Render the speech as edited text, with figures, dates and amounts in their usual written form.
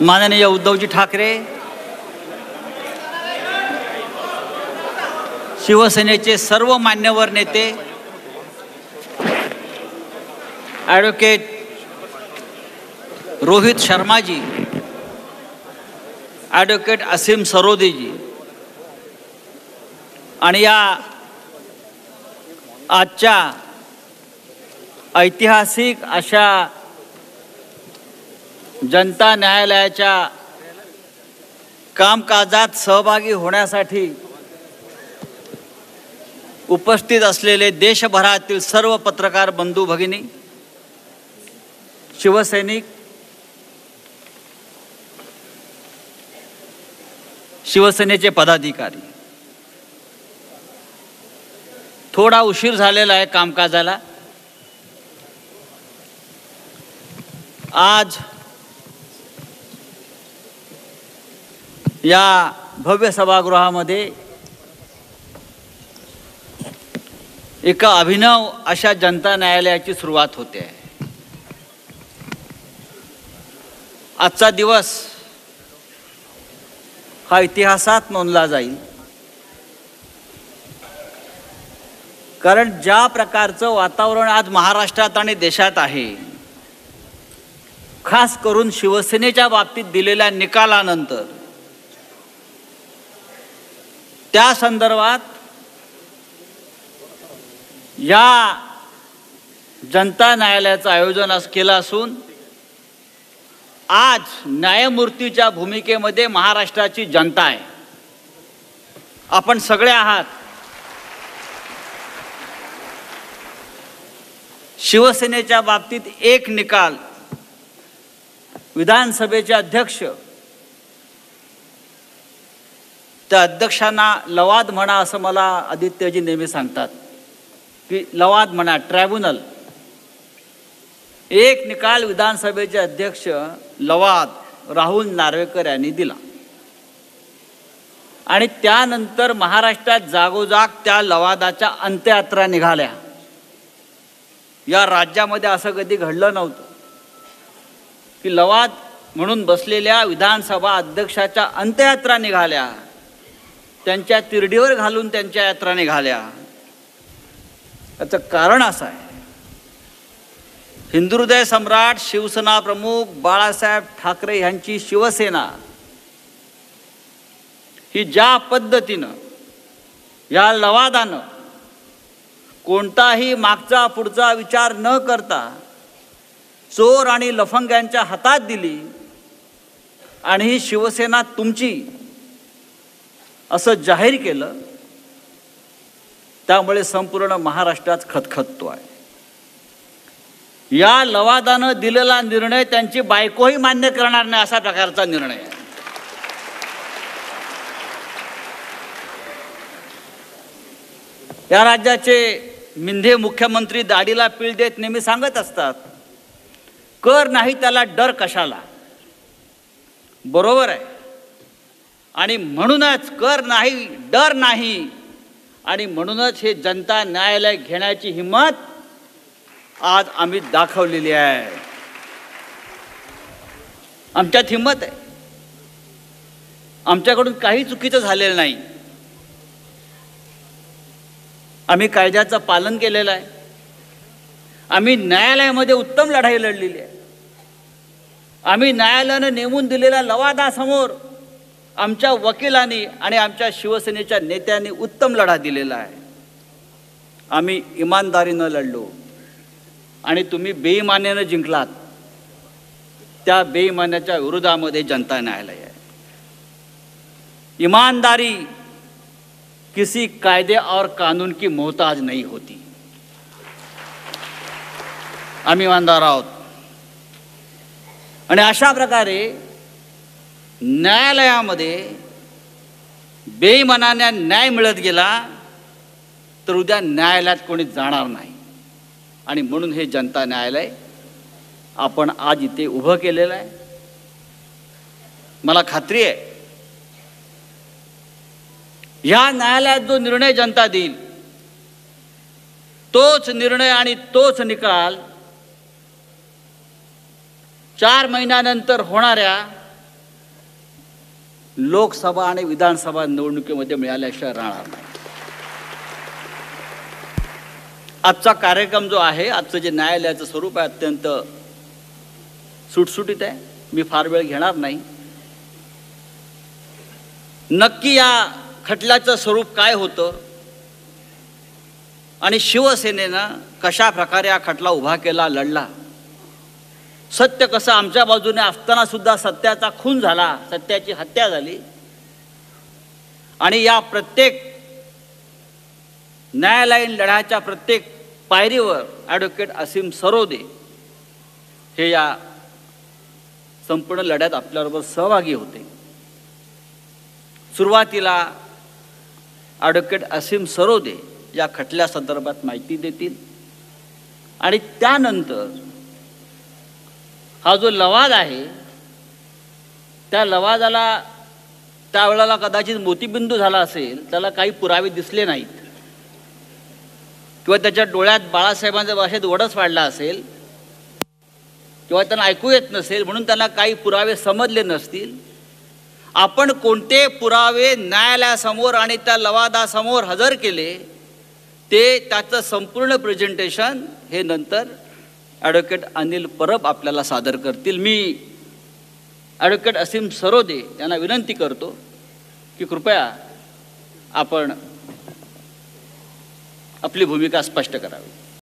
माननीय उद्धवजी ठाकरे, शिवसेनेचे सर्व मान्यवर नेते, ॲडव्होकेट रोहित शर्माजी, ॲडव्होकेट असीम सरोदेजी आणि या आजच्या ऐतिहासिक अशा जनता न्यायालयाच्या कामकाजात सहभागी होण्यासाठी उपस्थित असलेले देशभरातील सर्व पत्रकार बंधू भगिनी, शिवसैनिक, शिवसेनेचे पदाधिकारी, थोडा उशीर झालेला आहे कामकाजाला. आज या भव्य सभागृहामध्ये एका अभिनव अशा जनता न्यायालयाची सुरुवात होते आहे. आजचा दिवस हा इतिहासात नोंदला जाईल, कारण ज्या प्रकारचं वातावरण आज महाराष्ट्रात आणि देशात आहे, खास करून शिवसेनेच्या बाबतीत दिलेल्या निकालानंतर, त्या संदर्भात या जनता न्यायालयाचं आयोजन केलं असून आज न्यायमूर्तीच्या भूमिकेमध्ये महाराष्ट्राची जनता आहे. आपण सगळे आहात. शिवसेनेच्या बाबतीत एक निकाल, विधानसभेचे अध्यक्ष, त्या अध्यक्षांना लवाद म्हणा असं मला आदित्यजी नेहमी सांगतात की लवाद म्हणा, ट्रायब्युनल. एक निकाल विधानसभेचे अध्यक्ष लवाद राहुल नार्वेकर यांनी दिला आणि त्यानंतर महाराष्ट्रात जागोजाग त्या लवादाच्या अंत्ययात्रा निघाल्या. या राज्यामध्ये असं कधी घडलं नव्हतं की लवाद म्हणून बसलेल्या विधानसभा अध्यक्षाच्या अंत्ययात्रा निघाल्या, त्यांच्या तिरडीवर घालून त्यांच्या यात्रा निघाल्या. याचं कारण असं आहे, हिंदुहृदय सम्राट शिवसेना प्रमुख बाळासाहेब ठाकरे यांची शिवसेना ही ज्या पद्धतीनं या लवादानं कोणताही मागचा पुढचा विचार न करता चोर आणि लफंग्यांच्या हातात दिली आणि ही शिवसेना तुमची असं जाहीर केलं, त्यामुळे संपूर्ण महाराष्ट्रात खतखततो आहे. या लवादानं दिलेला निर्णय त्यांची बायकोही मान्य करणार नाही असा प्रकारचा निर्णय आहे. या राज्याचे मिंधे मुख्यमंत्री दाढीला पीळ देत नेहमी सांगत असतात, कर नाही त्याला डर कशाला. बरोबर आहे. आणि म्हणूनच कर नाही, डर नाही, आणि म्हणूनच हे जनता न्यायालय घेण्याची हिंमत आज आम्ही दाखवलेली आहे. आमच्यात हिंमत आहे. आमच्याकडून काही चुकीचं झालेलं नाही. आम्ही कायद्याचं पालन केलेलं आहे. आम्ही न्यायालयामध्ये उत्तम लढाई लढलेली आहे. आम्ही न्यायालयानं नेमून दिलेल्या लवादासमोर आमच्या वकिलांनी आणि आमच्या शिवसेनेच्या नेत्यांनी उत्तम लढा दिलेला आहे. आम्ही इमानदारीनं लढलो आणि तुम्ही बेईमानीनं जिंकलात. त्या बेईमानाच्या विरोधामध्ये जनता न्यायालय आहे. ईमानदारी किसी कायदे और कानून की मोहताज नहीं होती. आम्ही ईमानदार आहोत आणि अशा प्रकारे न्यायालयामध्ये बेईमानाने न्याय मिळत गेला तर उद्या न्यायालयात कोणी जाणार नाही. आणि म्हणून हे जनता न्यायालय आपण आज इथे उभं केलेलं आहे. मला खात्री आहे या न्यायालयात जो निर्णय जनता देईल तोच निर्णय आणि तोच निकाल 4 महिन्यानंतर होणाऱ्या लोकसभा आणि विधानसभा निवडणुकीमध्ये मिळाल्याशिवाय राहणार नाही. आजचा कार्यक्रम जो आहे, आजचं जे न्यायालयाचं स्वरूप आहे, अत्यंत सुटसुटीत आहे. मी फार वेळ घेणार नाही. नक्की या खटल्याचं स्वरूप काय होतं आणि शिवसेनेनं कशा प्रकारे हा खटला उभा केला, लढला, सत्य कसं आमच्या बाजूने असताना सुद्धा सत्याचा खून झाला, सत्याची हत्या झाली, आणि या प्रत्येक न्यायालयीन लढ्याच्या प्रत्येक पायरीवर ॲडव्होकेट असीम सरोदे हे या संपूर्ण लढ्यात आपल्याबरोबर सहभागी होते. सुरुवातीला ॲडव्होकेट असीम सरोदे या खटल्या संदर्भात माहिती देतील आणि त्यानंतर हा जो लवाद आहे त्या लवादाला त्यावेळेला कदाचित मोतीबिंदू झाला असेल, त्याला काही पुरावे दिसले नाहीत किंवा त्याच्या डोळ्यात बाळासाहेबांच्या भाषेत वडच वाढला असेल किंवा त्यांना ऐकू येत नसेल, म्हणून त्यांना काही पुरावे समजले नसतील. आपण कोणते पुरावे न्यायालयासमोर आणि त्या लवादासमोर हजर केले ते त्याचं संपूर्ण प्रेझेंटेशन हे नंतर ॲडव्होकेट अनिल परब आपल्याला सादर करतील. मी ॲडव्होकेट असीम सरोदे यांना विनंती करतो की कृपया आपण आपली भूमिका स्पष्ट करावी.